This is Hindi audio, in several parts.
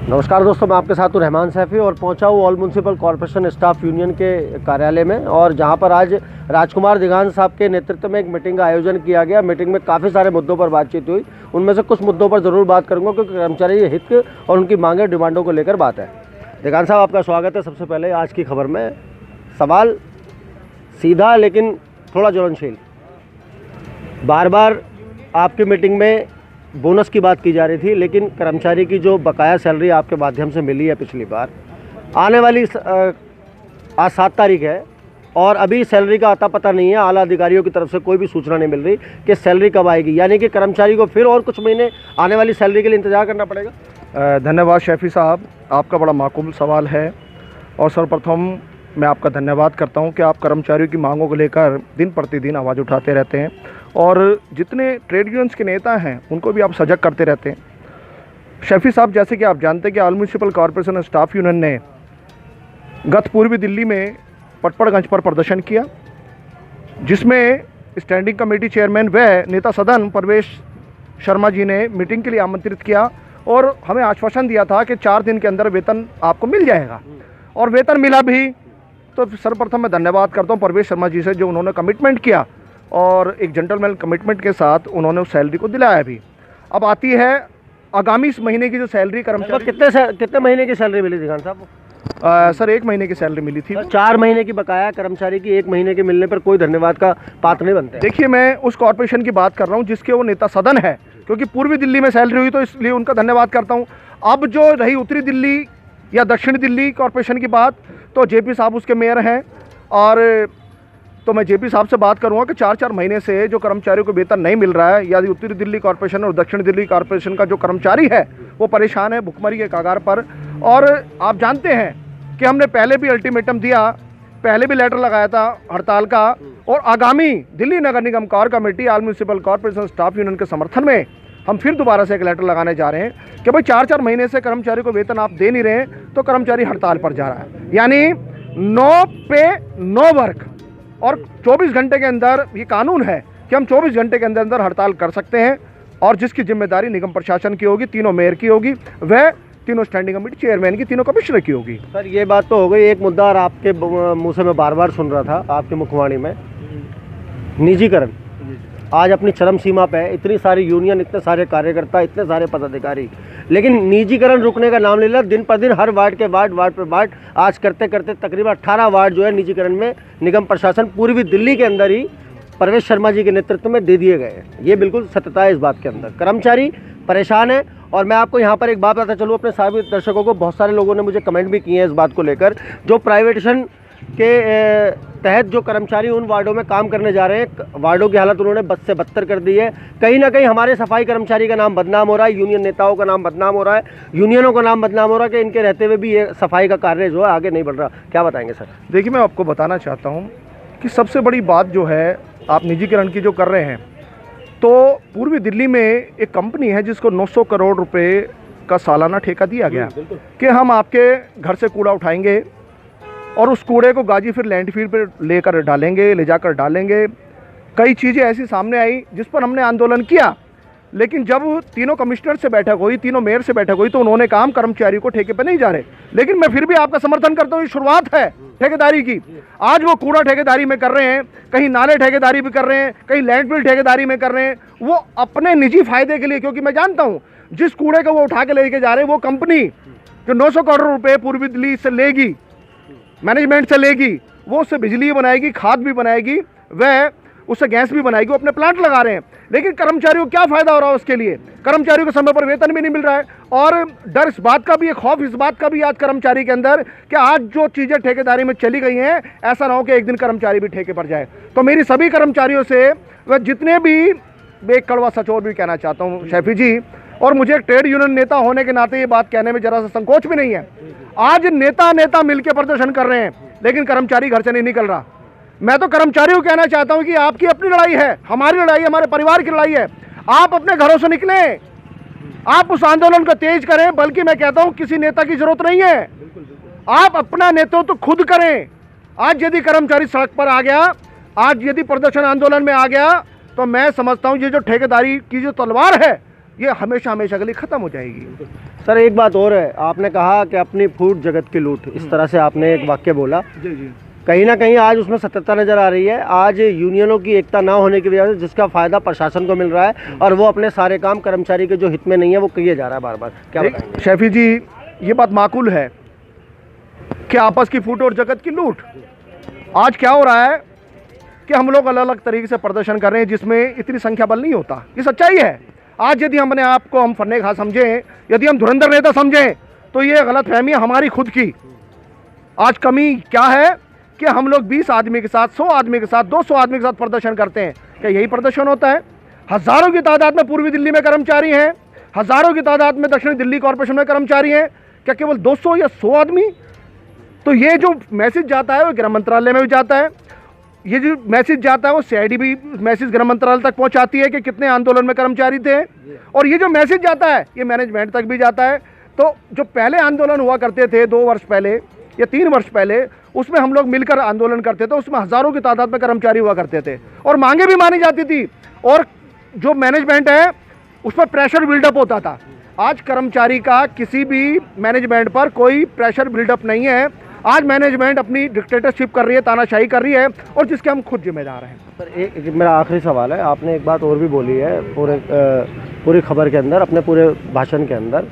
नमस्कार दोस्तों, मैं आपके साथ हूँ रहमान सैफ़ी और पहुँचा हूँ all municipal corporation staff union के कार्यालय में, और जहाँ पर आज राजकुमार दिगान साहब के नेतृत्व में एक मीटिंग का आयोजन किया गया। मीटिंग में काफ़ी सारे मुद्दों पर बातचीत हुई। उनमें से कुछ मुद्दों पर ज़रूर बात करूँगा क्योंकि कर्मचारी हित और उनकी मांगे डिमांडों को लेकर बात है। दिगान साहब, आपका स्वागत है। सबसे पहले आज की खबर में सवाल सीधा लेकिन थोड़ा ज्वलनशील। बार बार आपकी मीटिंग में बोनस की बात की जा रही थी, लेकिन कर्मचारी की जो बकाया सैलरी आपके माध्यम से मिली है पिछली बार, आने वाली आज 7 तारीख है और अभी सैलरी का आता पता नहीं है। आला अधिकारियों की तरफ से कोई भी सूचना नहीं मिल रही कि सैलरी कब आएगी, यानी कि कर्मचारी को फिर और कुछ महीने आने वाली सैलरी के लिए इंतजार करना पड़ेगा। धन्यवाद शैफी साहब, आपका बड़ा माकूल सवाल है और सर्वप्रथम मैं आपका धन्यवाद करता हूं कि आप कर्मचारियों की मांगों को लेकर दिन प्रतिदिन आवाज़ उठाते रहते हैं और जितने ट्रेड यूनियंस के नेता हैं उनको भी आप सजग करते रहते हैं। शैफी साहब, जैसे कि आप जानते हैं कि all municipal corporation staff union ने गत पूर्वी दिल्ली में पटपड़गंज पर प्रदर्शन किया, जिसमें स्टैंडिंग कमेटी चेयरमैन व नेता सदन परवेश शर्मा जी ने मीटिंग के लिए आमंत्रित किया और हमें आश्वासन दिया था कि 4 दिन के अंदर वेतन आपको मिल जाएगा, और वेतन मिला भी। तो सर्वप्रथम मैं धन्यवाद करता हूं परवेश शर्मा जी से, जो उन्होंने कमिटमेंट किया और एक जेंटलमैन कमिटमेंट के साथ उन्होंने उस सैलरी को दिलाया भी। अब आती है आगामी इस महीने की जो सैलरी कर्मचारी। कितने महीने की सैलरी मिली दिगान साहब? सर 1 महीने की सैलरी मिली थी। 4 महीने की बकाया कर्मचारी की 1 महीने के मिलने पर कोई धन्यवाद का पात्र नहीं बनते। देखिए, मैं उस कॉर्पोरेशन की बात कर रहा हूँ जिसके वो नेता सदन है, क्योंकि पूर्वी दिल्ली में सैलरी हुई तो इसलिए उनका धन्यवाद करता हूँ। अब जो रही उत्तरी दिल्ली या दक्षिण दिल्ली कॉर्पोरेशन की बात, तो जेपी साहब उसके मेयर हैं, और तो मैं जेपी साहब से बात करूंगा कि 4-4 महीने से जो कर्मचारियों को वेतन नहीं मिल रहा है, या उत्तरी दिल्ली कॉर्पोरेशन और दक्षिण दिल्ली कॉर्पोरेशन का जो कर्मचारी है वो परेशान है, भुखमरी के कगार पर। और आप जानते हैं कि हमने पहले भी अल्टीमेटम दिया, पहले भी लेटर लगाया था हड़ताल का, और आगामी दिल्ली नगर निगम core committee all municipal corporation staff union के समर्थन में हम फिर दोबारा से एक लेटर लगाने जा रहे हैं कि भाई 4-4 महीने से कर्मचारी को वेतन आप दे नहीं रहे हैं, तो कर्मचारी हड़ताल पर जा रहा है। यानी नो पे नो वर्क, और 24 घंटे के अंदर ये कानून है कि हम 24 घंटे के अंदर अंदर हड़ताल कर सकते हैं, और जिसकी जिम्मेदारी निगम प्रशासन की होगी, तीनों मेयर की होगी, वह तीनों स्टैंडिंग कमेटी चेयरमैन की, तीनों कमिश्नर की होगी। सर, ये बात तो हो गई। एक मुद्दा और आपके मुंह से मैं बार बार सुन रहा था आपकी मुखवाणी में, निजीकरण आज अपनी चरम सीमा पे है। इतनी सारी यूनियन, इतने सारे कार्यकर्ता, इतने सारे पदाधिकारी, लेकिन निजीकरण रुकने का नाम ले रहा। दिन पर दिन हर वार्ड के वार्ड पर वार्ड आज करते करते तकरीबन 18 वार्ड जो है निजीकरण में निगम प्रशासन पूर्वी दिल्ली के अंदर ही परवेश शर्मा जी के नेतृत्व में दे दिए गए हैं। ये बिल्कुल सत्यता है इस बात के अंदर। कर्मचारी परेशान है, और मैं आपको यहाँ पर एक बात बताता चलूँ अपने सभी दर्शकों को, बहुत सारे लोगों ने मुझे कमेंट भी किए हैं इस बात को लेकर, जो प्राइवेटेशन के तहत जो कर्मचारी उन वार्डों में काम करने जा रहे हैं, वार्डों की हालत उन्होंने बद से बदतर कर दी है। कहीं ना कहीं हमारे सफाई कर्मचारी का नाम बदनाम हो रहा है, यूनियन नेताओं का नाम बदनाम हो रहा है, यूनियनों का नाम बदनाम हो रहा है कि इनके रहते हुए भी ये सफाई का कार्य जो है आगे नहीं बढ़ रहा। क्या बताएंगे सर? देखिए, मैं आपको बताना चाहता हूँ कि सबसे बड़ी बात जो है आप निजीकरण की जो कर रहे हैं, तो पूर्वी दिल्ली में एक कंपनी है जिसको 900 करोड़ रुपए का सालाना ठेका दिया गया कि हम आपके घर से कूड़ा उठाएंगे और उस कूड़े को गाजी फिर लैंडफिल पर लेकर डालेंगे, ले जाकर डालेंगे। कई चीज़ें ऐसी सामने आई जिस पर हमने आंदोलन किया, लेकिन जब तीनों कमिश्नर से बैठक हुई, तीनों मेयर से बैठक हुई, तो उन्होंने कहा हम कर्मचारी को ठेके पे नहीं जा रहे। लेकिन मैं फिर भी आपका समर्थन करता हूँ, ये शुरुआत है ठेकेदारी की। आज वो कूड़ा ठेकेदारी में कर रहे हैं, कहीं नाले ठेकेदारी भी कर रहे हैं, कहीं लैंडफिल ठेकेदारी में कर रहे हैं, वो अपने निजी फायदे के लिए। क्योंकि मैं जानता हूँ जिस कूड़े को वो उठा के लेके जा रहे हैं, वो कंपनी जो 900 करोड़ रुपये पूर्वी दिल्ली से लेगी, मैनेजमेंट से लेगी, वो उससे बिजली बनाएगी, खाद भी बनाएगी, वह उससे गैस भी बनाएगी, वो अपने प्लांट लगा रहे हैं। लेकिन कर्मचारियों को क्या फ़ायदा हो रहा है उसके लिए? कर्मचारियों को समय पर वेतन भी नहीं मिल रहा है, और डर इस बात का भी है, खौफ इस बात का भी आज कर्मचारी के अंदर कि आज जो चीज़ें ठेकेदारी में चली गई हैं, ऐसा ना हो कि एक दिन कर्मचारी भी ठेके पर जाए। तो मेरी सभी कर्मचारियों से, वह जितने भी, एक कड़वा सच और भी कहना चाहता हूँ शैफी जी, और मुझे एक ट्रेड यूनियन नेता होने के नाते ये बात कहने में जरा सा संकोच भी नहीं है। आज नेता मिलकर प्रदर्शन कर रहे हैं, लेकिन कर्मचारी घर से नहीं निकल रहा। मैं तो कर्मचारियों को कहना चाहता हूं कि आपकी अपनी लड़ाई है, हमारी लड़ाई है, हमारे परिवार की लड़ाई है। आप अपने घरों से निकलें, आप उस आंदोलन को तेज करें। बल्कि मैं कहता हूं किसी नेता की जरूरत नहीं है, आप अपना नेतृत्व तो खुद करें। आज यदि कर्मचारी सड़क पर आ गया, आज यदि प्रदर्शन आंदोलन में आ गया, तो मैं समझता हूं ये जो ठेकेदारी की जो तलवार है ये हमेशा हमेशा के लिए ख़त्म हो जाएगी। सर एक बात और है, आपने कहा कि अपनी फूड जगत की लूट, इस तरह से आपने एक वाक्य बोला, जी जी कहीं ना कहीं आज उसमें सत्यता नज़र आ रही है। आज यूनियनों की एकता ना होने की वजह से जिसका फ़ायदा प्रशासन को मिल रहा है और वो अपने सारे काम कर्मचारी के जो हित में नहीं है वो किए जा रहा है बार बार। क्या बताएंगे? शैफी जी, ये बात माकूल है कि आपस की फूट और जगत की लूट। आज क्या हो रहा है कि हम लोग अलग अलग तरीके से प्रदर्शन कर रहे हैं जिसमें इतनी संख्या बल नहीं होता, ये सच्चाई है। आज यदि हमने आपको हम फन्ने खा समझें, यदि हम धुरंधर नेता समझें, तो ये गलत फहमी है हमारी खुद की। आज कमी क्या है कि हम लोग 20 आदमी के साथ, 100 आदमी के साथ, 200 आदमी के साथ प्रदर्शन करते हैं। क्या यही प्रदर्शन होता है? हज़ारों की तादाद में पूर्वी दिल्ली में कर्मचारी हैं, हज़ारों की तादाद में दक्षिणी दिल्ली कॉरपोरेशन में कर्मचारी हैं। क्या केवल 200 या 100 आदमी? तो ये जो मैसेज जाता है वो गृह मंत्रालय में भी जाता है, ये जो मैसेज जाता है वो CID भी मैसेज गृह मंत्रालय तक पहुंचाती है कि कितने आंदोलन में कर्मचारी थे, और ये जो मैसेज जाता है ये मैनेजमेंट तक भी जाता है। तो जो पहले आंदोलन हुआ करते थे 2 वर्ष पहले या 3 वर्ष पहले, उसमें हम लोग मिलकर आंदोलन करते थे, उसमें हज़ारों की तादाद में कर्मचारी हुआ करते थे और मांगे भी मानी जाती थी, और जो मैनेजमेंट है उस पर प्रेशर बिल्डअप होता था। आज कर्मचारी का किसी भी मैनेजमेंट पर कोई प्रेशर बिल्डअप नहीं है। आज मैनेजमेंट अपनी डिक्टेटरशिप कर रही है, तानाशाही कर रही है, और जिसके हम खुद जिम्मेदार हैं। सर एक मेरा आखिरी सवाल है, आपने एक बात और भी बोली है पूरी खबर के अंदर, अपने पूरे भाषण के अंदर।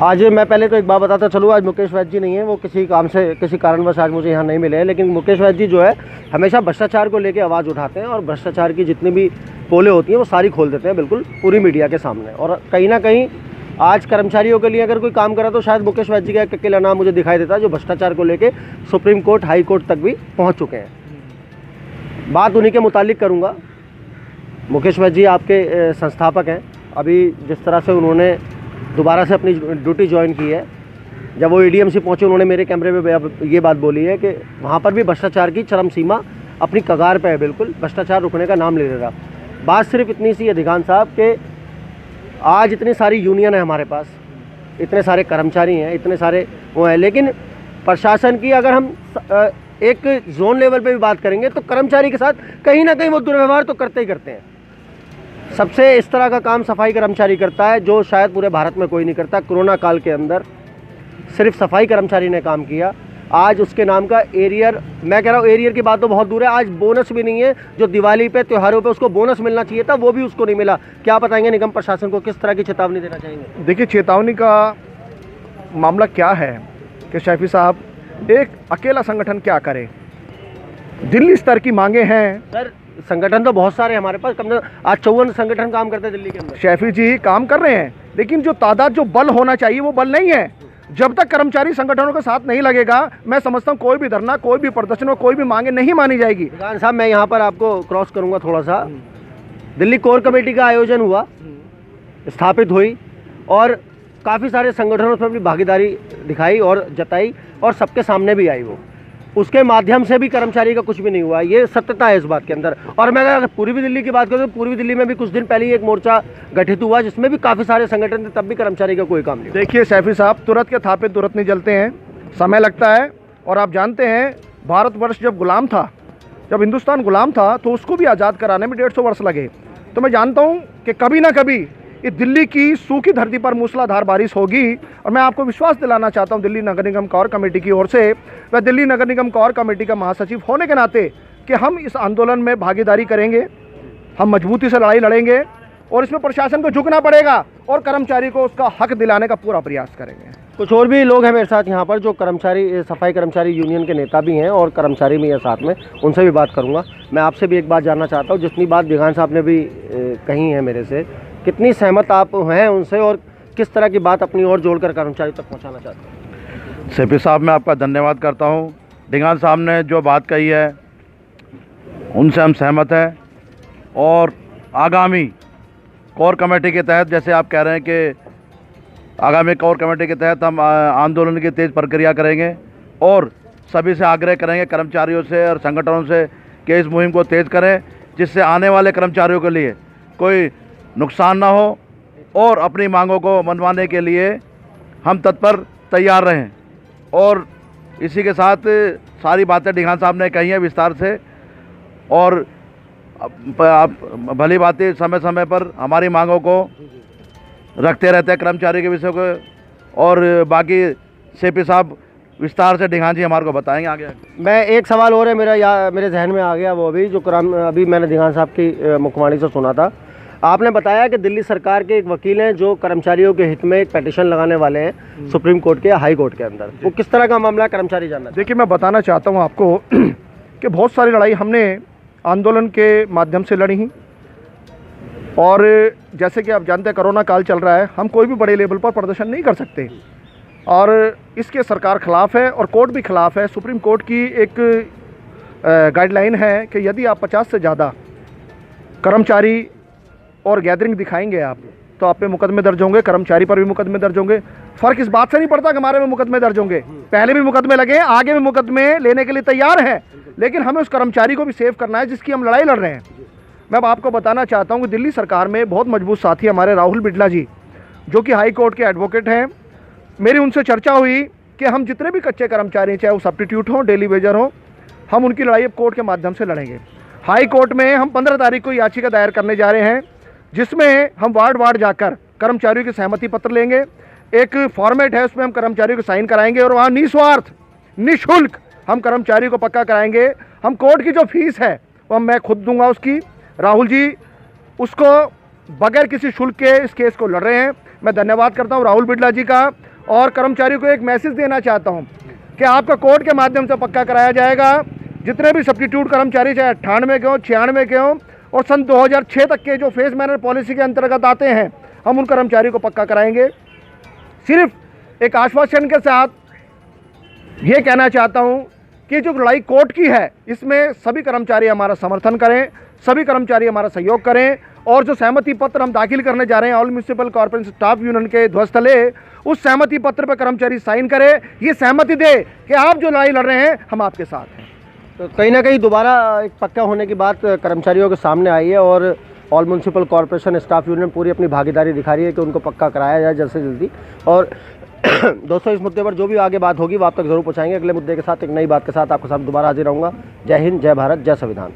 आज मैं पहले तो एक बात बताता चलूँ, आज मुकेश वैद्य जी नहीं है, वो किसी काम से, किसी कारणवश आज मुझे यहाँ नहीं मिले हैं, लेकिन मुकेश वैद्य जी जो है हमेशा भ्रष्टाचार को लेकर आवाज़ उठाते हैं और भ्रष्टाचार की जितनी भी पोलें होती हैं वो सारी खोल देते हैं बिल्कुल पूरी मीडिया के सामने। और कहीं ना कहीं आज कर्मचारियों के लिए अगर कोई काम करा तो शायद मुकेश वैद्य जी का एक अकेला नाम मुझे दिखाई देता है, जो भ्रष्टाचार को लेके सुप्रीम कोर्ट, हाई कोर्ट तक भी पहुंच चुके हैं। बात उन्हीं के मुतालिक करूंगा। मुकेश वैद्य जी आपके संस्थापक हैं। अभी जिस तरह से उन्होंने दोबारा से अपनी ड्यूटी ज्वाइन की है, जब वो ADMC पहुँचे उन्होंने मेरे कैमरे में ये बात बोली है कि वहाँ पर भी भ्रष्टाचार की चरम सीमा अपनी कगार पर है, बिल्कुल भ्रष्टाचार रुकने का नाम ले रहा। बात सिर्फ इतनी सी है दिगान साहब के आज इतनी सारी यूनियन है हमारे पास, इतने सारे कर्मचारी हैं, इतने सारे वो हैं, लेकिन प्रशासन की अगर हम एक जोन लेवल पे भी बात करेंगे तो कर्मचारी के साथ कहीं ना कहीं वो दुर्व्यवहार तो करते ही करते हैं। सबसे इस तरह का काम सफाई कर्मचारी करता है जो शायद पूरे भारत में कोई नहीं करता। कोरोना काल के अंदर सिर्फ सफाई कर्मचारी ने काम किया। आज उसके नाम का एरियर, मैं कह रहा हूँ एरियर की बात तो बहुत दूर है, आज बोनस भी नहीं है। जो दिवाली पे, त्योहारों पे उसको बोनस मिलना चाहिए था वो भी उसको नहीं मिला। क्या बताएंगे निगम प्रशासन को, किस तरह की चेतावनी देना चाहेंगे? देखिए, चेतावनी का मामला क्या है कि शैफी साहब, एक अकेला संगठन क्या करे? दिल्ली स्तर की मांगे हैं। सर संगठन तो बहुत सारे हमारे पास, कम से कम आज 54 संगठन काम करते हैं दिल्ली के अंदर। शैफी जी काम कर रहे हैं, लेकिन जो तादाद, जो बल होना चाहिए वो बल नहीं है। जब तक कर्मचारी संगठनों के साथ नहीं लगेगा, मैं समझता हूँ कोई भी धरना, कोई भी प्रदर्शन और कोई भी मांगे नहीं मानी जाएगी। खान साहब मैं यहाँ पर आपको क्रॉस करूँगा थोड़ा सा। दिल्ली कोर कमेटी का आयोजन हुआ, स्थापित हुई, और काफ़ी सारे संगठनों उसमें अपनी भागीदारी दिखाई और जताई, और सबके सामने भी आई वो। उसके माध्यम से भी कर्मचारी का कुछ भी नहीं हुआ, ये सत्यता है इस बात के अंदर। और मैं अगर पूर्वी दिल्ली की बात करूँ तो पूर्वी दिल्ली में भी कुछ दिन पहले ही एक मोर्चा गठित हुआ जिसमें भी काफ़ी सारे संगठन थे, तब भी कर्मचारी का कोई काम नहीं। देखिए शैफी साहब, तुरंत के थापे तुरंत नहीं जलते हैं, समय लगता है। और आप जानते हैं भारतवर्ष जब गुलाम था, जब हिंदुस्तान गुलाम था, तो उसको भी आज़ाद कराने में 150 वर्ष लगे। तो मैं जानता हूँ कि कभी ना कभी ये दिल्ली की सूखी धरती पर मूसलाधार बारिश होगी। और मैं आपको विश्वास दिलाना चाहता हूँ दिल्ली नगर निगम कोर कमेटी की ओर से, वह दिल्ली नगर निगम कोर कमेटी का महासचिव होने के नाते, कि हम इस आंदोलन में भागीदारी करेंगे, हम मजबूती से लड़ाई लड़ेंगे, और इसमें प्रशासन को झुकना पड़ेगा और कर्मचारी को उसका हक दिलाने का पूरा प्रयास करेंगे। कुछ और भी लोग हैं मेरे साथ यहाँ पर जो कर्मचारी, सफाई कर्मचारी यूनियन के नेता भी हैं और कर्मचारी भी हैं साथ में, उनसे भी बात करूँगा। मैं आपसे भी एक बात जानना चाहता हूँ, जितनी बात दिगान साहब ने भी कही है मेरे से, कितनी सहमत आप हैं उनसे, और किस तरह की बात अपनी ओर जोड़कर कर्मचारी तक पहुँचाना चाहते हैं? सेपी साहब, मैं आपका धन्यवाद करता हूँ। दिगान साहब ने जो बात कही है उनसे हम सहमत हैं, और आगामी कोर कमेटी के तहत, जैसे आप कह रहे हैं कि आगामी कोर कमेटी के तहत हम आंदोलन की तेज़ प्रक्रिया करेंगे, और सभी से आग्रह करेंगे कर्मचारियों से और संगठनों से कि इस मुहिम को तेज़ करें, जिससे आने वाले कर्मचारियों के लिए कोई नुकसान ना हो, और अपनी मांगों को मनवाने के लिए हम तत्पर तैयार रहें। और इसी के साथ सारी बातें दिगान साहब ने कही हैं विस्तार से, और आप भली बातें समय समय पर हमारी मांगों को रखते रहते हैं, कर्मचारी के विषय को, और बाकी सीपी साहब विस्तार से ढिंगान जी हमारे को बताएंगे आगे। मैं एक सवाल और है मेरे जहन में आ गया, वो अभी मैंने ढिंगान साहब की मुखवाणी से सुना था। आपने बताया कि दिल्ली सरकार के एक वकील हैं जो कर्मचारियों के हित में एक पिटीशन लगाने वाले हैं सुप्रीम कोर्ट के या हाई कोर्ट के अंदर। वो किस तरह का मामला है, कर्मचारी जानना। देखिए, मैं बताना चाहता हूँ आपको कि बहुत सारी लड़ाई हमने आंदोलन के माध्यम से लड़ी हैं, और जैसे कि आप जानते हैं कोरोना काल चल रहा है, हम कोई भी बड़े लेवल पर प्रदर्शन नहीं कर सकते, और इसके सरकार खिलाफ है और कोर्ट भी खिलाफ है। सुप्रीम कोर्ट की एक गाइडलाइन है कि यदि आप 50 से ज़्यादा कर्मचारी और गैदरिंग दिखाएंगे आप, तो आप पे मुकदमे दर्ज होंगे, कर्मचारी पर भी मुकदमे दर्ज होंगे। फ़र्क इस बात से नहीं पड़ता कि हमारे में मुकदमे दर्ज होंगे, पहले भी मुकदमे लगे, आगे भी मुकदमे लेने के लिए तैयार हैं, लेकिन हमें उस कर्मचारी को भी सेव करना है जिसकी हम लड़ाई लड़ रहे हैं। मैं अब आपको बताना चाहता हूं कि दिल्ली सरकार में बहुत मजबूत साथी हमारे राहुल बिड़ला जी, जो कि हाई कोर्ट के एडवोकेट हैं। मेरी उनसे चर्चा हुई कि हम जितने भी कच्चे कर्मचारी हैं, चाहे वो सब्स्टिट्यूट हों, डेली वेजर हों, हम उनकी लड़ाई अब कोर्ट के माध्यम से लड़ेंगे। हाई कोर्ट में हम 15 तारीख को याचिका दायर करने जा रहे हैं, जिसमें हम वार्ड जाकर कर्मचारियों की सहमति पत्र लेंगे। एक फॉर्मेट है, उसमें हम कर्मचारियों को साइन कराएंगे, और वहाँ निस्वार्थ निःशुल्क हम कर्मचारियों को पक्का कराएंगे। हम कोर्ट की जो फीस है वो मैं खुद दूंगा उसकी, राहुल जी उसको बगैर किसी शुल्क के इस केस को लड़ रहे हैं। मैं धन्यवाद करता हूं राहुल बिड़ला जी का, और कर्मचारियों को एक मैसेज देना चाहता हूं कि आपका कोर्ट के माध्यम से पक्का कराया जाएगा। जितने भी सब्स्टिट्यूट कर्मचारी, चाहे 98 के हों, 96 के हों, और सन 2006 तक के जो फेस मैनर पॉलिसी के अंतर्गत आते हैं, हम उन कर्मचारियों को पक्का कराएंगे। सिर्फ एक आश्वासन के साथ ये कहना चाहता हूं कि जो लड़ाई कोर्ट की है, इसमें सभी कर्मचारी हमारा समर्थन करें, सभी कर्मचारी हमारा सहयोग करें, और जो सहमति पत्र हम दाखिल करने जा रहे हैं all municipal corporation staff union के ध्वज तले, उस सहमति पत्र पर कर्मचारी साइन करें, ये सहमति दे कि आप जो लड़ाई लड़ रहे हैं हम आपके साथ हैं। तो कहीं ना कहीं दोबारा एक पक्का होने की बात कर्मचारियों के सामने आई है, और all municipal corporation staff union पूरी अपनी भागीदारी दिखा रही है कि उनको पक्का कराया जाए जल्द से जल्दी। और दोस्तों, इस मुद्दे पर जो भी आगे बात होगी वो आप तक जरूर पहुंचाएंगे। अगले मुद्दे के साथ, एक नई बात के साथ आपके साथ दोबारा हाजिर रहूँगा। जय हिंद, जय भारत, जय संविधान।